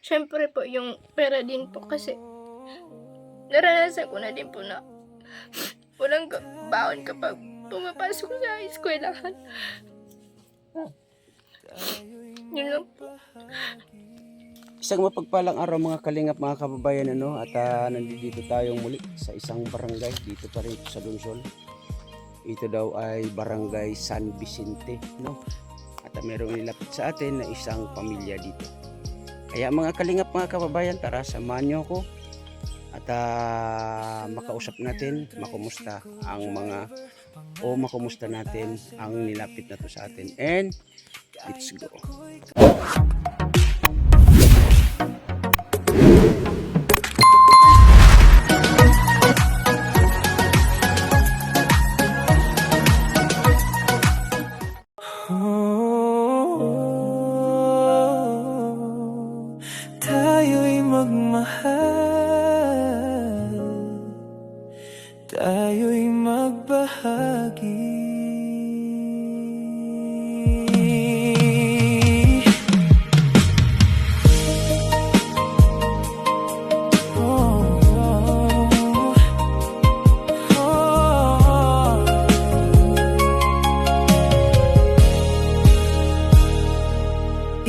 Siyempre po yung pera din po kasi naranasan ko na din po na walang baon kapag pumapasok sa eskwelahan. Yun lang po. Isang mapagpalang araw mga kalingap, mga kababayan, at nandito tayong muli sa isang barangay dito pa rin sa Donsol. Ito daw ay barangay San Vicente, no? At merong nilapit sa atin na isang pamilya dito. Kaya mga kalingap, mga kababayan, tara samahan niyo ako at makausap natin, makumusta natin ang nilapit na to sa atin. And let's go. Tayo'y magmahal, tayo'y magbahagi.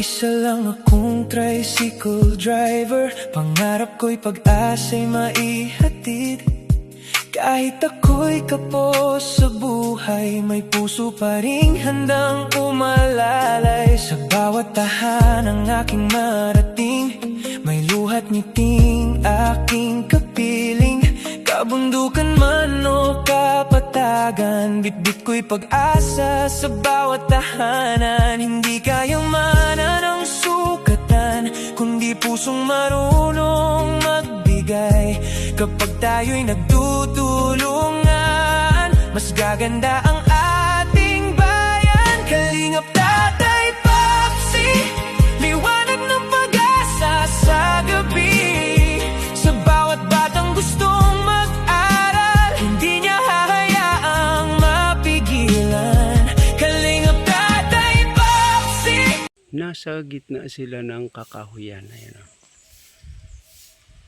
Isa lang akong tricycle driver, pangarap ko'y pag-asa'y maihatid. Kahit ako'y kapos sa buhay, may puso pa ring handang umalalay. Sa bawat tahanang aking marating, may luhat ngiting aking kapiling. Kabundukan man o kapatagan, bitbit ko'y pag-asa sa bawat tahanan. Hindi kayang mana ng sukatan, kundi pusong marunong magbigay. Kapag tayo'y nagtutulungan, mas gaganda ang ating bayan. Kalingap Tatay Papsi, liwanag ng pag-asa sa gabi. Sa bawat batang gustong mag-aral, hindi niya hahayaang mapigilan. Kalingap Tatay Papsi. Nasa gitna sila ng kakahuyan. Ayan, o.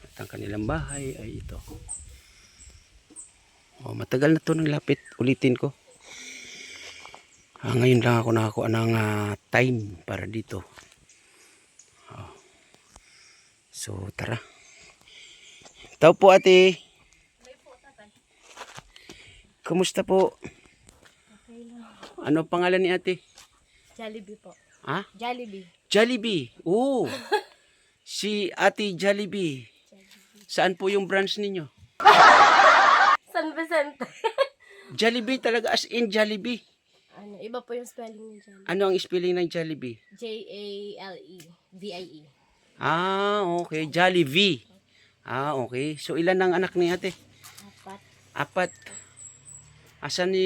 At ang kanilang bahay ay ito. Matagal na ito ng lapit. Ulitin ko. Ngayon lang ako nakakuha ng time para dito. So tara. Tao po ate. Kumusta po? Ano pangalan ni ate? Jollibee po. Ha? Jollibee. Jollibee. Oo. Si Ate Jollibee. Saan po yung branch ninyo? San Vicente. Jollibee talaga, as in Jollibee. Iba po yung spelling ng Jollibee. Ano ang spelling ng Jollibee? Jalevie. Okay. Jollibee. Okay. So ilan ang anak ni ate? Apat. Asan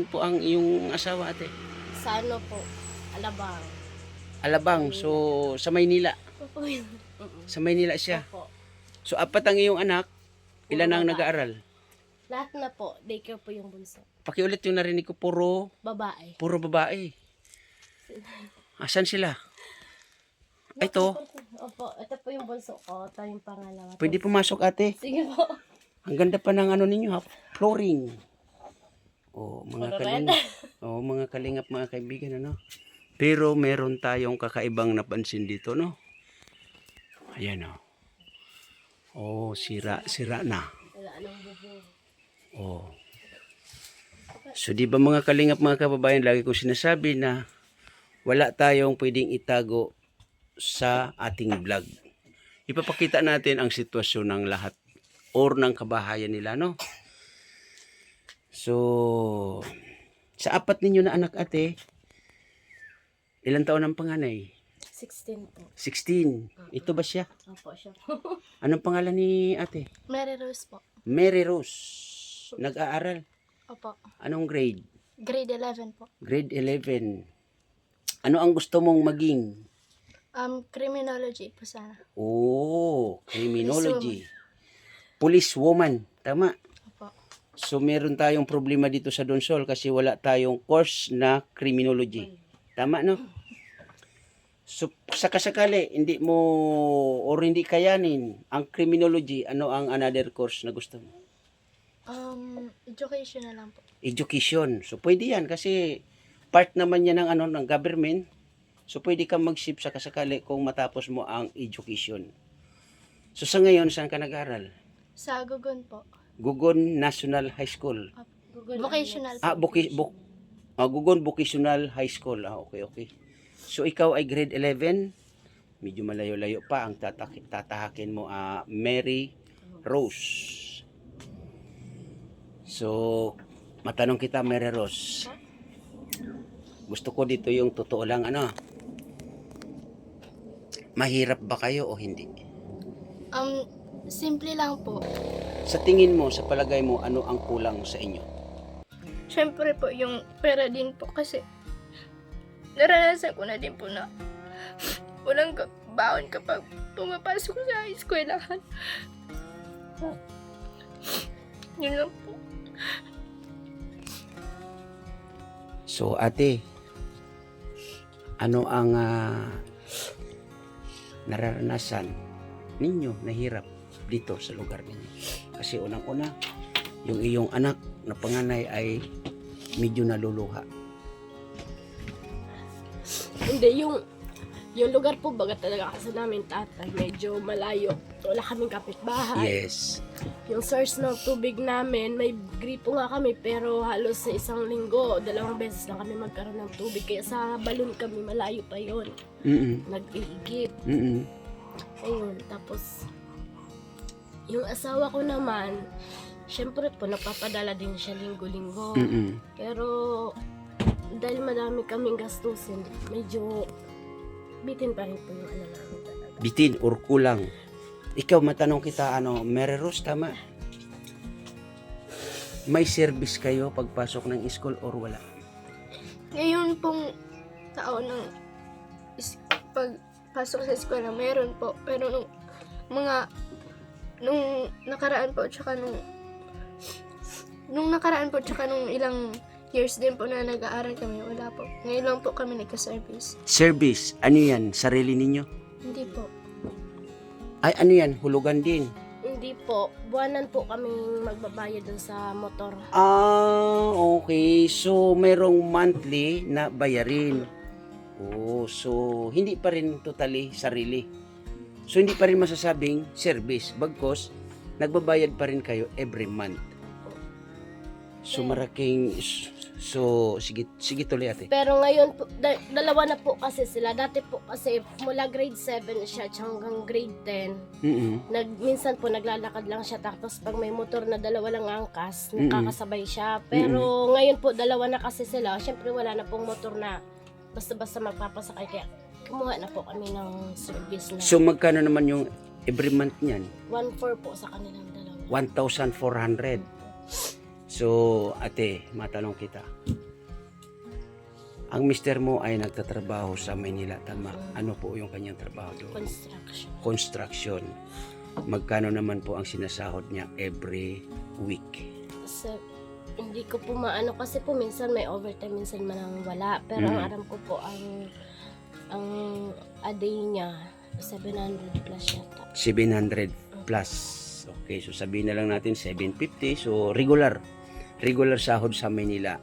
po ang iyong asawa ate? Sa ano po? Alabang. Alabang. So sa Maynila. Opo yun. Sa Maynila siya. Opo. So apat ang iyong anak. Ilan ang Puro nag-aaral? Lahat na po. Daycare po yung bunso. Pakiulit yung narinig ko, puro Babae. Asan sila? Ito. Opo. Ito po yung bunso ko. Ito yung pangalawa. Pwede pumasok ate. Sige po. Ang ganda pa ng ano ninyo ha, flooring. Mga kalingap, mga kaibigan, ano. Pero meron tayong kakaibang napansin dito, no. Ayan, sira na. Wala nang bubong. So di ba mga kalingap, mga kababayan, lagi ko sinasabi na wala tayong pwedeng itago sa ating vlog. Ipapakita natin ang sitwasyon ng lahat or ng kabahayan nila, no? So, sa apat ninyo na anak ate, ilang taon ang panganay? 16 po. 16. Ito ba siya? Opo siya. Anong pangalan ni ate? Mary Rose po. Mary Rose. Nag-aaral? Opo. Anong grade? Grade 11 po. Grade 11. Ano ang gusto mong maging? Criminology po sana. Criminology. Police woman. Tama. Opo. So meron tayong problema dito sa Donsol kasi wala tayong course na criminology. Tama, no? So, sa kasakali, hindi mo or hindi kayanin ang criminology, ano ang another course na gusto mo? Education na lang po. Education. So, pwede yan kasi part naman yan ng, ano, ng government. So, pwede kang mag-ship sa kasakali kung matapos mo ang education. So, sa ngayon, saan ka nag-aral? Sa Gugun po. Gugon National High School. Vocational po. Gugon Vocational High School. Okay. So, ikaw ay grade 11. Medyo malayo-layo pa ang tatahakin mo. Mary Rose. So, matanong kita, Mary Rose. Gusto ko dito yung totoo lang, ano? Mahirap ba kayo o hindi? Simple lang po. Sa tingin mo, sa palagay mo, ano ang kulang sa inyo? Siyempre po, yung pera din po kasi naranasan ko na din po na walang baon kapag pumapasok sa eskwelahan. Yun lang po. So, ate, ano ang nararanasan ninyo na hirap dito sa lugar ninyo? Kasi unang-una, yung iyong anak na panganay ay medyo naluluha. Hindi, yung lugar po baga talaga kasi namin tatay, medyo malayo. Wala kaming kapitbahay. Yes. Yung source ng tubig namin, may gripo nga kami pero halos sa isang linggo, 2 beses lang kami magkaroon ng tubig. Kaya sa balon kami, malayo pa yon. Nag-iigip. Ayun, tapos yung asawa ko naman, syempre po, napapadala din siya linggo-linggo. Pero dahil madami kaming gastusin, medyo bitin pa rin po yung ano namin talaga. Bitin or kulang. Ikaw, matanong kita, Mary Rose, tama? May service kayo pagpasok ng school or wala? Ngayon pong taon ng pagpasok sa eskwela, meron po. Pero nung nakaraan po, tsaka nung nakaraan po, tsaka nung ilang years din po na nag-aaral kami, wala po. Ngayon lang po kami nagka-service. Service, ano yan? Sarili ninyo? Hindi po. Ay, ano yan? Hulugan din. Hindi po, buwanan po kaming magbabayad dun sa motor. Okay. So, mayroong monthly na bayarin. So, hindi pa rin totally sarili. So, hindi pa rin masasabing service. Bagkos, nagbabayad pa rin kayo every month. So, So, sige tuloy ate. Pero ngayon po, dalawa na po kasi sila. Dati po kasi mula grade 7 siya hanggang grade 10. Minsan po naglalakad lang siya. Tapos pag may motor na 2 lang angkas, nakakasabay siya. Pero ngayon po, 2 na kasi sila. Siyempre wala na pong motor na basta-basta magpapasakay. Kaya kumuha na po kami ng service na. So, magkano naman yung every month niyan? 1,400 po sa kanilang dalawa. 1,400. So, ate, matanong kita. Ang mister mo ay nagtatrabaho sa Maynila, tama? Ano po yung kanyang trabaho doon? Construction. Magkano naman po ang sinasahod niya every week? Kasi hindi ko po maano kasi po minsan may overtime, minsan manang wala. Pero ang alam ko po ang a day niya 700 plus yata. 700 plus. Okay, so sabihin na lang natin 750. So, regular sahod sa Manila.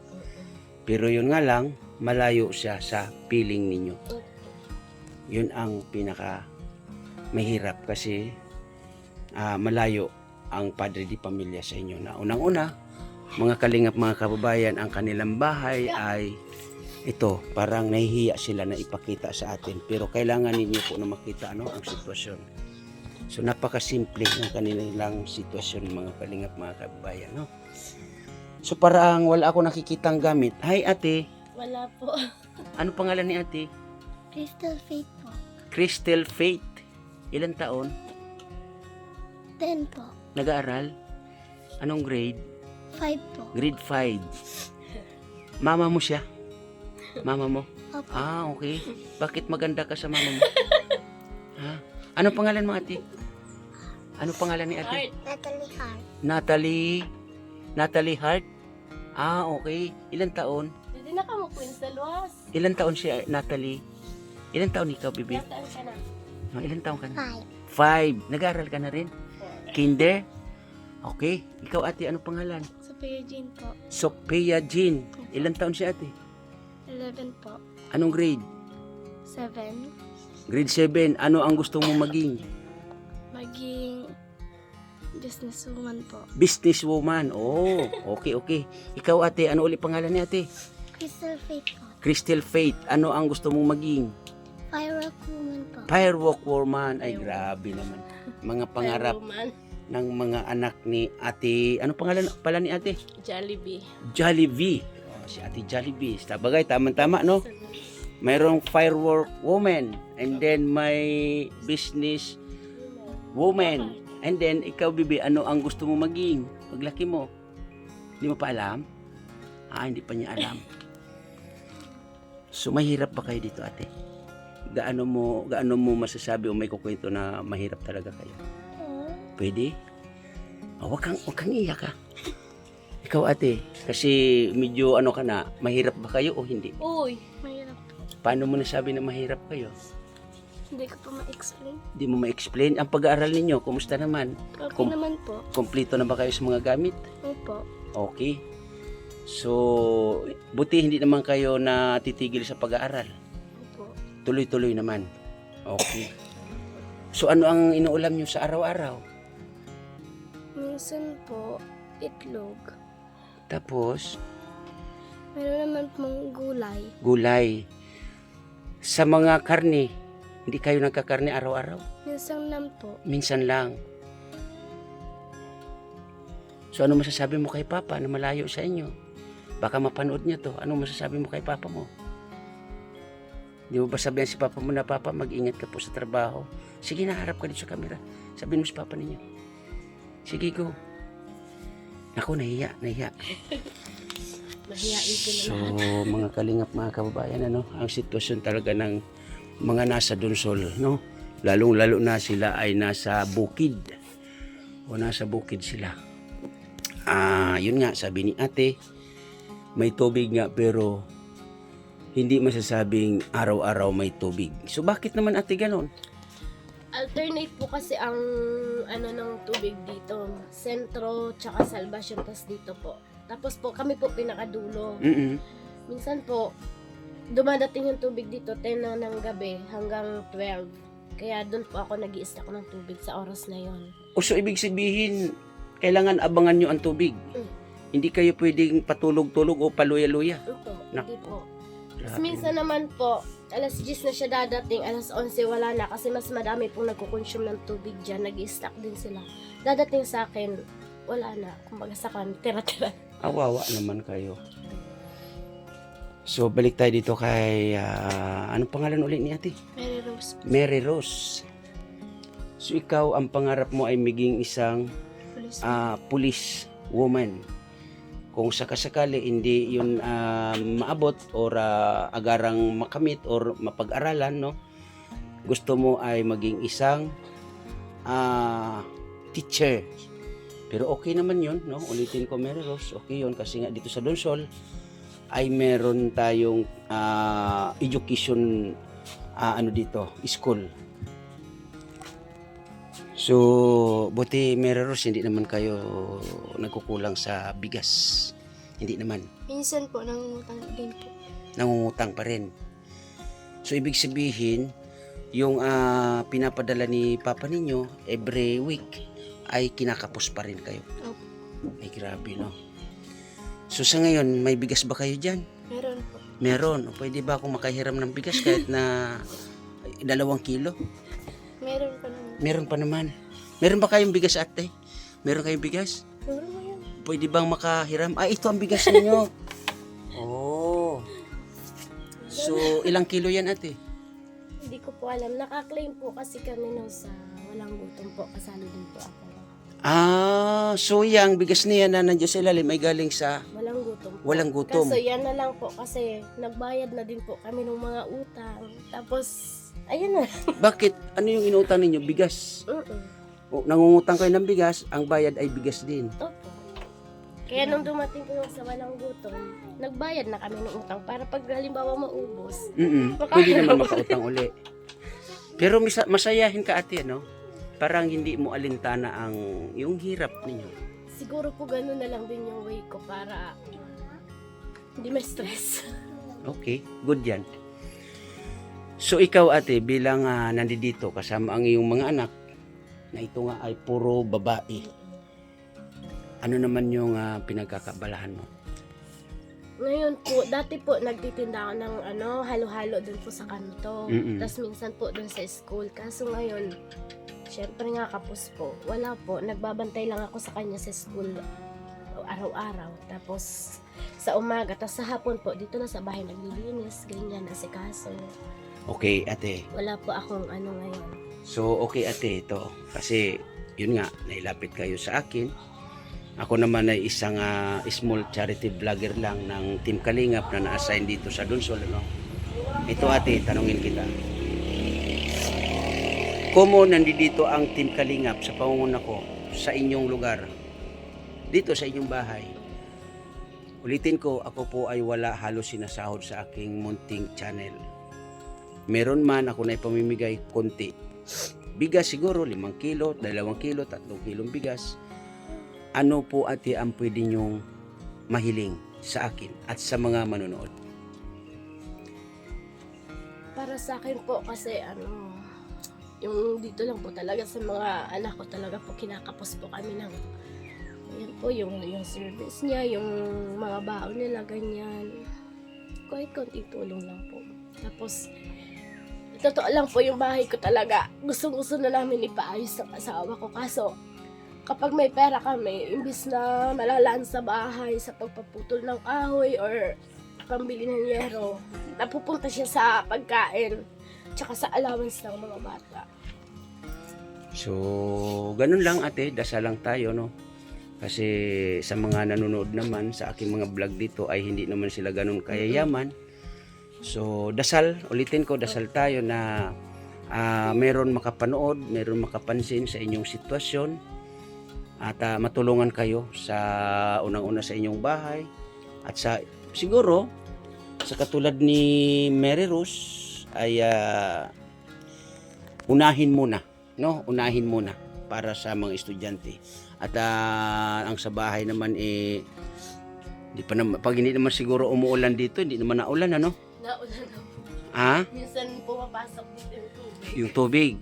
Pero yun nga lang, malayo siya sa piling ninyo. Yun ang pinaka mahirap kasi malayo ang padre di pamilya sa inyo. Na unang-una, mga kalingap, mga kababayan, ang kanilang bahay ay ito, parang nahihiya sila na ipakita sa atin. Pero kailangan ninyo po na makita ang sitwasyon. So, napakasimple ng kanilang sitwasyon, mga kalingap, mga kababayan, no? So, parang wala ako nakikitang gamit. Hi, ate. Wala po. Ano pangalan ni ate? Crystal Faith po. Crystal Faith. Ilan taon? 10 po. Nag-aaral? Anong grade? 5 po. Grade 5. Mama mo siya? Mama mo? Opo. Okay. Bakit maganda ka sa mama mo? Ha? Anong pangalan mo, ate? Anong pangalan ni ate? Natalie Hart. Natalie Hart? Okay. Ilan taon? Hindi na ka mo Queen sa luwas. Ilan taon si Natalie? Ilan taon ikaw, Bibi? Nataan ka na. Ilan taon ka na? 5. 5. Nag-aaral ka na rin? Kinder? Okay. Ikaw, ate, ano pangalan? Sophia Jean po. Sophia Jean. Ilan taon si ate? 11 po. Anong grade? 7. Grade 7. Ano ang gusto mong maging? Maging businesswoman po. Businesswoman. Oh, okay. Ikaw, ate, ano ulit pangalan ni ate? Crystal Faith po. Crystal Faith. Ano ang gusto mong maging? Firework woman po. Firewalk woman. Ay, grabe naman. Mga pangarap Roman. ng mga anak ni ate. Ano pangalan pala ni ate? Jollibee. Jollibee. Oh, si ate Jollibee. Sabagay, tama-tama, no? Mayroong firework woman. And then may business woman. And then, ikaw, Bibi, ano ang gusto mo maging? Paglaki mo. Hindi mo pa alam? Hindi pa niya alam. So, mahirap ba kayo dito, ate? Gaano mo masasabi o may kukwento na mahirap talaga kayo? Pwede? Wag kang iyak, ha? Ikaw, ate, kasi medyo ano ka na, mahirap ba kayo o hindi? Uy, Mahirap. Paano mo nasabi na mahirap kayo? Hindi ko po ma-explain. Hindi mo ma-explain. Ang pag-aaral ninyo, kumusta naman? Okay naman po. Kompleto na ba kayo sa mga gamit? Opo. Okay. So, buti hindi naman kayo na titigil sa pag-aaral. Opo. Tuloy-tuloy naman. Okay. So, ano ang inuulam nyo sa araw-araw? Minsan po, itlog. Tapos, Meron naman pong gulay. gulay. Sa mga karne, hindi kayo nagkakarne araw-araw? Minsan lang po. Minsan lang. So, ano masasabi mo kay Papa na malayo sa inyo? Baka mapanood niya to. Ano masasabi mo kay Papa mo? Di mo ba sabihan si Papa mo na, Papa, mag-ingat ka po sa trabaho? Sige, naharap ka dito sa camera. Sabihin mo si Papa ninyo. Sige, go. Ako, nahiya. mahihain ko na So, lahat. mga kalingap, mga kababayan, ano, ang sitwasyon talaga ng mga nasa Donsol, no? Lalong-lalo na sila ay nasa bukid. O nasa bukid sila. Yun nga, sabi ni ate, may tubig nga pero hindi masasabing araw-araw may tubig. So, bakit naman ate ganon? Alternate po kasi ang ng tubig dito. Sentro, tsaka Salvation, tas dito po. Tapos po, kami po pinakadulo. Minsan po, dumadating yung tubig dito 10 na ng gabi hanggang 12. Kaya doon po ako nag-i-stack ng tubig sa oras na yon. O so, ibig sabihin, kailangan abangan nyo ang tubig. Hindi kayo pwedeng patulog-tulog o paluya-luya. Ito, Nak- hindi po. Tapos Grabe. minsan naman po, alas 10 na siya dadating, alas 11 wala na kasi mas madami pong nagkukonsume ng tubig dyan, nag-i-stack din sila. Dadating sa akin, wala na. Kumbaga sa kan, tira-tira. Awawa naman kayo. So, balik tayo dito kay, anong pangalan ulit ni ate? Mary Rose. Mary Rose. So, ikaw, ang pangarap mo ay maging isang Police. police woman. Kung sakasakali hindi yun maabot or agarang makamit or mapag-aralan, no? Gusto mo ay maging isang teacher. Pero okay naman yun, no? Ulitin ko, Mary Rose, okay yun kasi nga dito sa Donsol ay meron tayong education dito, school. So, buti Mary Rose, hindi naman kayo nagkukulang sa bigas. Hindi naman. Minsan po, nangungutang din po. Nangungutang pa rin. So, ibig sabihin, yung pinapadala ni Papa ninyo every week ay kinakapos pa rin kayo. Opo. Ay, grabe, no? So, sa ngayon, may bigas ba kayo dyan? Meron po. Meron. O, pwede ba akong makahiram ng bigas kahit na 2 kilo? Meron pa naman. Meron pa naman. Meron ba kayong bigas, ate? Meron kayong bigas? Meron mo yan. Pwede bang makahiram? Ito ang bigas ninyo. Oh. So, ilang kilo yan, ate? Hindi ko po alam. Nakaklaim po kasi kami nung sa walang gutom po. Kasali din po ako. So yung bigas niya na nandiyan sa ilalim ay galing sa Walang gutom po. walang gutom. Kaso yan na lang po kasi nagbayad na din po kami ng mga utang. Tapos, ayun na. Bakit? Ano yung inuutang ninyo? Bigas. O, nangungutang kayo ng bigas, ang bayad ay bigas din. Opo. Kaya nung dumating ko sa walang gutom, nagbayad na kami ng utang para pag halimbawa maubos. Pwede naman makautang uli. Pero masayahin ka ate, no? Parang hindi mo alintana ang yung hirap ninyo. Siguro po ganun na lang din yung way ko para hindi ma-stress. Okay, good yan. So ikaw ate, bilang nandito kasama ang iyong mga anak, na ito nga ay puro babae, ano naman yung pinagkakabalahan mo? Ngayon po, dati po nagtitinda ako ng halo-halo dun po sa kanto. Tapos minsan po dun sa school. Kaso ngayon, syempre nga kapos po. Wala po, nagbabantay lang ako sa kanya sa school araw-araw. Tapos sa umaga, tapos sa hapon po, dito na sa bahay naglilinis, ganyan, asikaso. Okay ate. Wala po akong ngayon. So okay ate, ito. Kasi yun nga, nailapit kayo sa akin. Ako naman ay isang small charity vlogger lang ng Team Kalingap na na-assign dito sa Dunsol. Ano? Ito ate, tanungin kita. Kumo nandito ang Team Kalingap sa pangunguna ko sa inyong lugar, dito sa inyong bahay. Ulitin ko, ako po ay wala halos sinasahod sa aking munting channel. Meron man ako na ipamimigay konti. Bigas siguro 5 kilo, 2 kilo, 3 kilong bigas. Ano po ate ang pwede nyong mahiling sa akin at sa mga manonood? Para sa akin po kasi yung dito lang po talaga sa mga anak ko talaga po kinakapos po kami ng yan po yung service niya, yung mga baon nila ganyan. Kahit konting tulong lang po. Tapos totoo lang po yung bahay ko talaga. Gusto na namin ipaayos ng asawa ko kaso kapag may pera kami, imbis na malalaan sa bahay sa pagpaputol ng kahoy or pambili ng yero, napupunta siya sa pagkain tsaka sa allowance ng mga bata. So, ganun lang ate, dasal lang tayo, no? Kasi sa mga nanonood naman sa aking mga vlog dito ay hindi naman sila ganun kayayaman. So, dasal, ulitin ko, dasal tayo na meron makapanood, meron makapansin sa inyong sitwasyon. At matulungan kayo sa unang-una sa inyong bahay at sa siguro sa katulad ni Mary Rose ay unahin muna, no? Unahin muna para sa mga estudyante. At ang sa bahay naman di pa naman, pag hindi naman siguro umuulan dito, hindi naman naulan, ano? Naulan na po. Minsan pumapasok dito yung tubig. Yung tubig.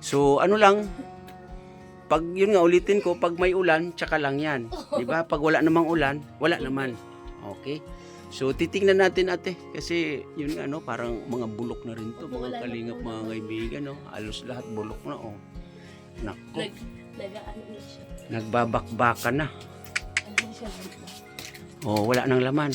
So ano lang, pag yun nga ulitin ko, pag may ulan, tsaka lang yan. Di ba? Pag wala namang ulan, wala naman. Okay? So titingnan natin ate, kasi yun nga no, parang mga bulok na rin to, mga kalingap, mga kaibigan, no. Halos lahat bulok na, oh. Nako. Nag-ano na siya. Nagbabakbakan na. Ano siya? Oh, wala nang laman.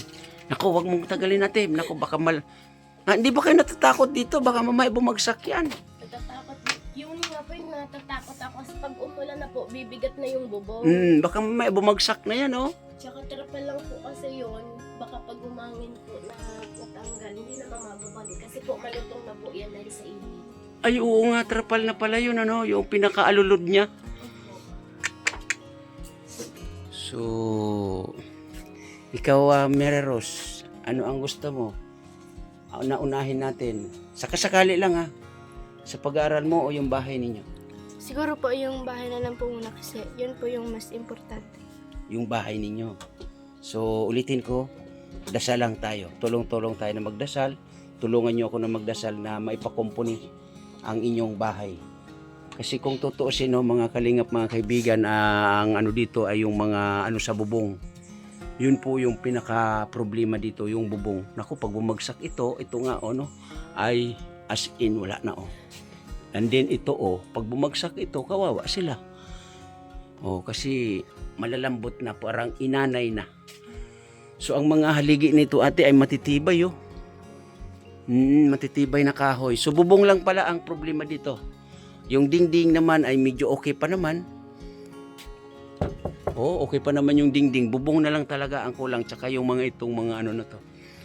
Nako, wag mong tagalin natin. Nako, baka hindi ba kayo natatakot dito? Baka mamaya bumagsak yan. Natatakot. Yun nga po yung natatakot ako kasi pag umulan na po, bibigat na yung bubong. Baka mamaya bumagsak na yan, oh. Tsaka trapal lang po kasi yun, baka pag umangin po na natanggal, hindi na mamababalik. Kasi po malutong na po yan dahil sa init. Ay, oo nga, trapal na pala yun, ano, yung pinakaalulod niya. So, ikaw, Mary Rose, ano ang gusto mo? Naunahin natin. Sakasakali lang, sa pag-aaral mo o yung bahay ninyo? Siguro po yung bahay na lang po muna kasi yun po yung mas importante. Yung bahay ninyo. So, ulitin ko, dasal lang tayo. Tulong-tulong tayo na magdasal. Tulungan nyo ako na magdasal na maipakumpuni ang inyong bahay. Kasi kung tutuusin, no, mga kalingap, mga kaibigan, ang ano dito ay yung mga ano sa bubong. Yun po yung pinaka-problema dito, yung bubong. Naku, pag bumagsak ito nga, no, ay as in, wala na, oh. And then ito, pag bumagsak ito, kawawa sila. Kasi malalambot na, parang inanay na. So, ang mga haligi nito, ate, ay matitibay, matitibay na kahoy. So, bubong lang pala ang problema dito. Yung dingding naman ay medyo okay pa naman. Okay pa naman yung dingding. Bubong na lang talaga ang kulang. Tsaka yung mga itong mga ano na to.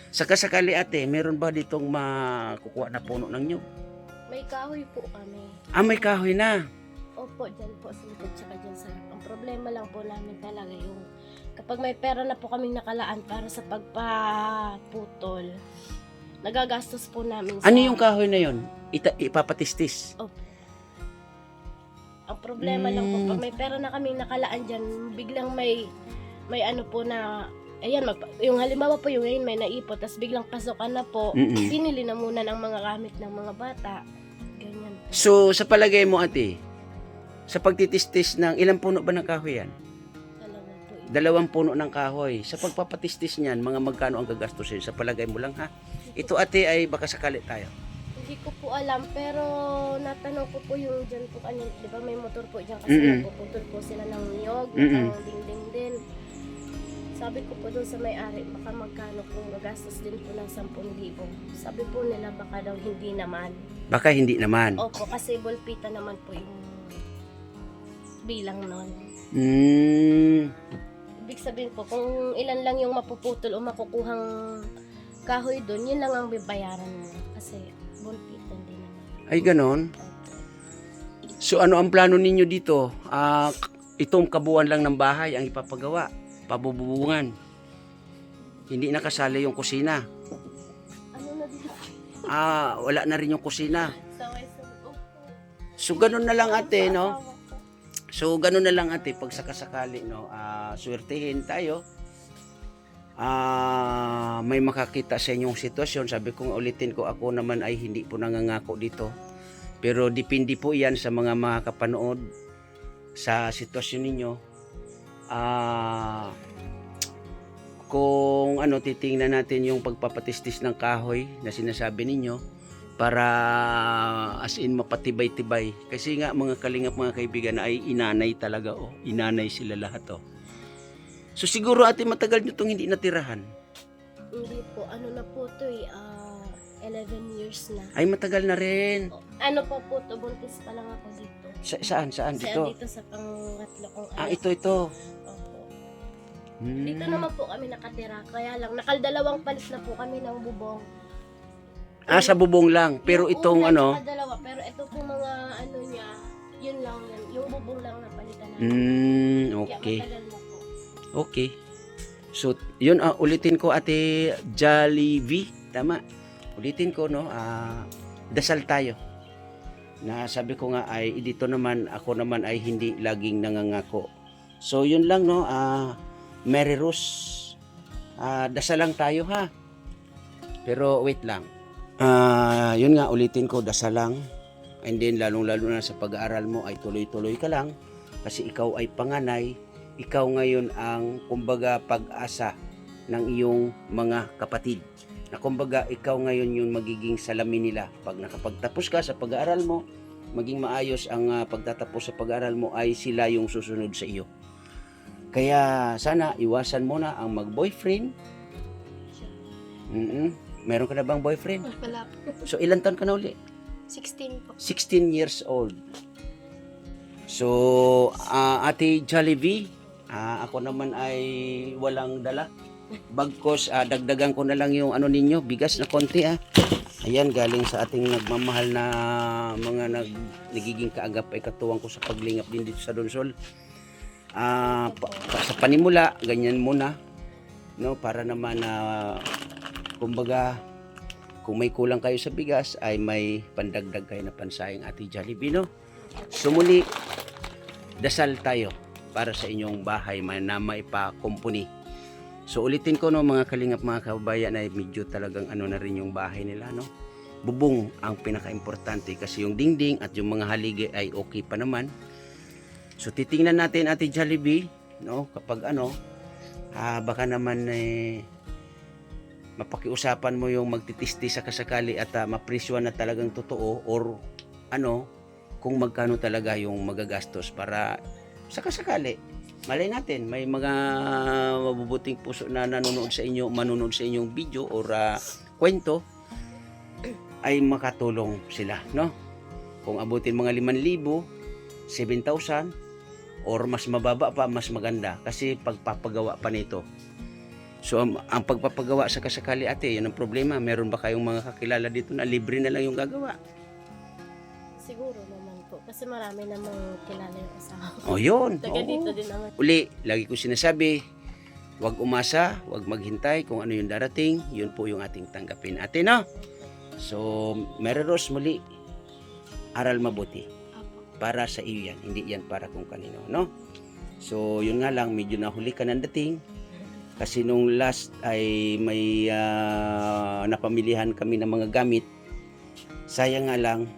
Sakasakali ate, meron ba ditong makukuha na puno ng nyug? May kahoy po kami. May kahoy na. Opo, dyan po sa likod tsaka dyan sa harap. Ang problema lang po namin talaga yung Kapag may pera na po kaming nakalaan para sa pagpaputol, nagagastos po namin sa... Ano yung kahoy na yon? Ipapatistis. Ang problema lang po, pag may pera na kaming nakalaan dyan, biglang may ano po na, ayan, yung halimbawa po yung ngayon may naipot, tapos biglang pasokan na po, Mm-mm. binili na muna ng mga gamit ng mga bata. Ganyan po. So, sa palagay mo, ate, sa pagtitistis ng, ilang puno ba ng kahoy yan? Dalawa po. 2 puno ng kahoy. Sa pagpapatistis niyan, mga magkano ang gagastusin? Sa palagay mo lang, ha? Ito, ate, ay baka sakali tayo. Hindi ko po alam, pero natanong ko po yung dyan po kanina, di ba may motor po dyan kasi Mm-mm. napuputol po sila ng niyog, Mm-mm. ang dingding din. Sabi ko po doon sa may-ari, baka magkano kung gagastos din po ng 10,000. Sabi po nila baka daw hindi naman. Baka hindi naman. Opo, kasi bulpita naman po yung bilang nun. Ibig sabihin po, kung ilan lang yung mapuputol o makukuhang kahoy doon, yun lang ang bibayaran mo. Kasi bulpita din naman. Ay, ganon. Opo. So, ano ang plano ninyo dito? Itong kabuuan lang ng bahay ang ipapagawa. Pabubungan. Hindi nakasali yung kusina. Ano na din? Wala na rin yung kusina. Saway-saway. Opo. So, ganun na lang, ate, no? So, ganun na lang, ate, pag sakasakali, no? Swertihin tayo. May makakita sa inyong sitwasyon. Sabi kong ulitin ko, ako naman ay hindi po nangangako dito. Pero depende po yan sa mga makakapanood sa sitwasyon ninyo. Kung ano, titingnan natin yung pagpapatistis ng kahoy na sinasabi ninyo para as in mapatibay-tibay. Kasi nga mga kalingap, mga kaibigan, ay inanay talaga. Inanay sila lahat. So siguro, ate, matagal nyo itong hindi natirahan. Hindi po, ano na po ito 11 years na. Ay, matagal na rin. Ano pa po ito, buntis pa lang ako dito. Saan Kaya dito? dito sa pangatlo kong anak. Ito. Opo. Hmm. Dito naman po kami nakatira. Kaya lang, nakaldalawang palit na po kami ng bubong. Sa bubong lang. Pero Yung itong una, ano, tsaka dalawa. Pero ito po mga ano niya, yun lang yan. Yung bubong lang na palitan namin. okay. Kaya matagal na po. Okay. So, yun, ulitin ko, ate Jollibee. Tama. Ulitin ko, no? Dasal tayo. Na sabi ko nga ay, dito naman, ako naman ay hindi laging nangangako. So, yun lang, no? Mary Rose. Dasal lang tayo, ha? Pero, wait lang. Yun nga, ulitin ko, dasal lang. And then, lalong-lalo na sa pag-aaral mo ay tuloy-tuloy ka lang. Kasi ikaw ay panganay. Ikaw ngayon ang, kumbaga, pag-asa ng iyong mga kapatid. Na kumbaga, ikaw ngayon yung magiging salamin nila. Pag nakapagtapos ka sa pag-aaral mo, maging maayos ang pagtatapos sa pag-aaral mo, ay sila yung susunod sa iyo. Kaya sana iwasan mo na ang mag-boyfriend. Meron ka na bang boyfriend? Wala po. So, ilan taon ka na uli? 16 po. 16 years old. So, ate Jollibee, ako naman ay walang dala. Bagkos, dagdagan ko na lang yung ano ninyo, bigas na konti. Ayan, galing sa ating nagmamahal na mga nagiging kaagap ay katuwang ko sa paglingap din dito sa Donsol. Sa panimula, ganyan muna, no, para naman kumbaga, kung may kulang kayo sa bigas ay may pandagdag kayo na pansayang, ate Jollibee, no? Sumuli, dasal tayo para sa inyong bahay na maipakumpuni. So ulitin ko, no, mga kalingap, mga kababayan, ay medyo talagang ano na rin yung bahay nila, no? Bubong ang pinaka-importante kasi yung dingding at yung mga haligi ay okay pa naman. So titingnan natin, ate Jollibee, no, kapag ano, baka naman mapakiusapan mo yung magtitisti sa kasakali at mapresyon na talagang totoo or ano, kung magkano talaga yung magagastos para sa kasakali. Malay natin, may mga mabubuting puso na manonood sa inyong video or kwento, ay makatulong sila, no? Kung abutin mga 5,000, 7,000, or mas mababa pa, mas maganda. Kasi pagpapagawa pa nito. So, ang pagpapagawa sa kasakali, ate, yun ang problema. Meron ba kayong mga kakilala dito na libre na lang yung gagawa? Siguro naman po. Kasi marami namang kilala yung asawa. O, yun. Taga dito din naman. Uli, lagi ko sinasabi, Huwag umasa, huwag maghintay kung ano yung darating, yun po yung ating tanggapin. Ate, no? So, Mary Rose, muli, aral mabuti. Para sa iyo yan, hindi yan para kung kanino, no? So, yun nga lang, medyo nahuli ka ng dating. Kasi nung last ay may napamilihan kami ng mga gamit. Sayang nga lang,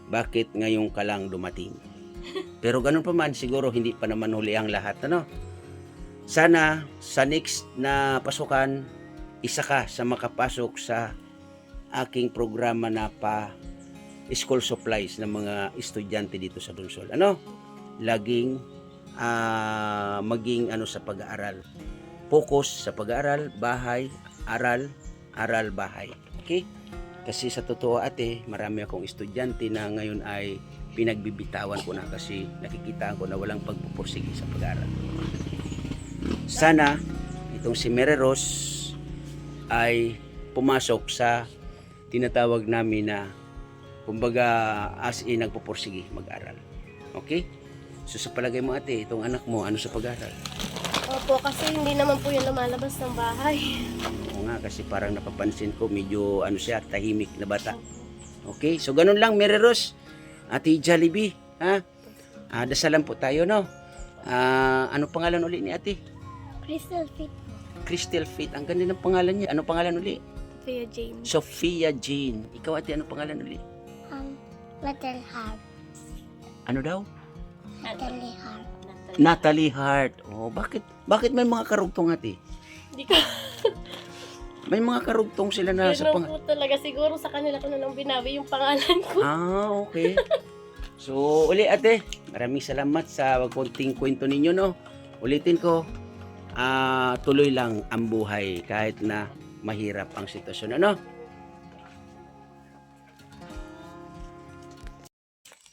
bakit ngayon ka lang dumating? Pero ganun pa man, siguro hindi pa naman huli ang lahat, ano? Sana sa next na pasukan, isa ka sa makapasok sa aking programa na school supplies ng mga estudyante dito sa Donsol. Ano? Laging maging sa pag-aaral. Focus sa pag-aaral, bahay, aral, aral, bahay. Okay? Kasi sa totoo ate, marami akong estudyante na ngayon ay pinagbibitawan ko na kasi nakikita ko na walang pagpupursige sa pag-aaral. Sana itong si Mary Rose ay pumasok sa tinatawag namin na kumbaga as in nagpupursige mag-aral. Okay? So sa palagay mo ate, itong anak mo ano sa pag-aral? Opo, kasi hindi naman po yan lumalabas ng bahay. Oo nga, kasi parang napapansin ko medyo siya, tahimik na bata. Okay? So ganun lang Mary Rose. Ate Jollibee, ha? Dasalan po tayo, no? Ano pangalan uli ni ate? Crystal Fit. Crystal Fit. Ang ganda ng pangalan niya. Ano pangalan uli? Sophia Jane. Sophia Jane. Ikaw ate, ano pangalan uli? Little Heart. Ano daw? Natalie Heart. Natalie Hart. Oh, bakit may mga karugtong ate? Hindi ko. May mga karugtong sila na sa Yun lang po talaga. Siguro sa kanila ko na lang binawi yung pangalan ko. Okay. So, uli ate, maraming salamat sa konting kwento ninyo, no? Ulitin ko, tuloy lang ang buhay kahit na mahirap ang sitwasyon, ano?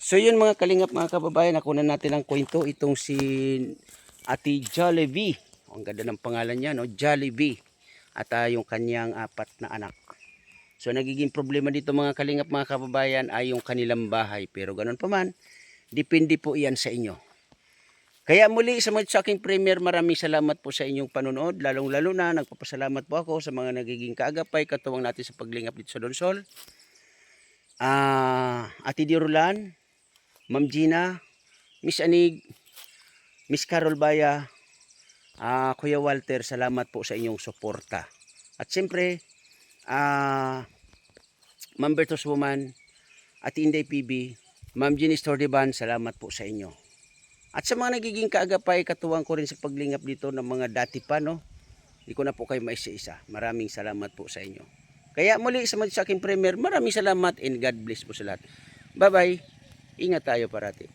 So yun mga kalingap mga kababayan, nakunan natin ang kwento itong si Ate Jollibee. Ang ganda ng pangalan niya, no? Jollibee. At yung kanyang 4 na anak. So nagiging problema dito mga kalingap mga kababayan ay yung kanilang bahay. Pero ganun pa man, depende po iyan sa inyo. Kaya muli sa aking premier, maraming salamat po sa inyong panonood. Lalong-lalo na nagpapasalamat po ako sa mga nagiging kaagapay, katuwang natin sa paglingap dito sa Donsol. Ate Dirulan, Ma'am Gina, Miss Anig, Miss Carol Baya, Kuya Walter, salamat po sa inyong suporta. At siyempre, Ma'am Bertos Woman, Ate Inday PB, Ma'am Jenny Stordiban, salamat po sa inyo. At sa mga nagiging kaagapay, katuwang ko rin sa paglingap dito ng mga dati pa, no? Hindi ko na po kayo maisa-isa. Maraming salamat po sa inyo. Kaya muli sa aking premier, maraming salamat and God bless po sa lahat. Bye-bye. Ingat tayo parati.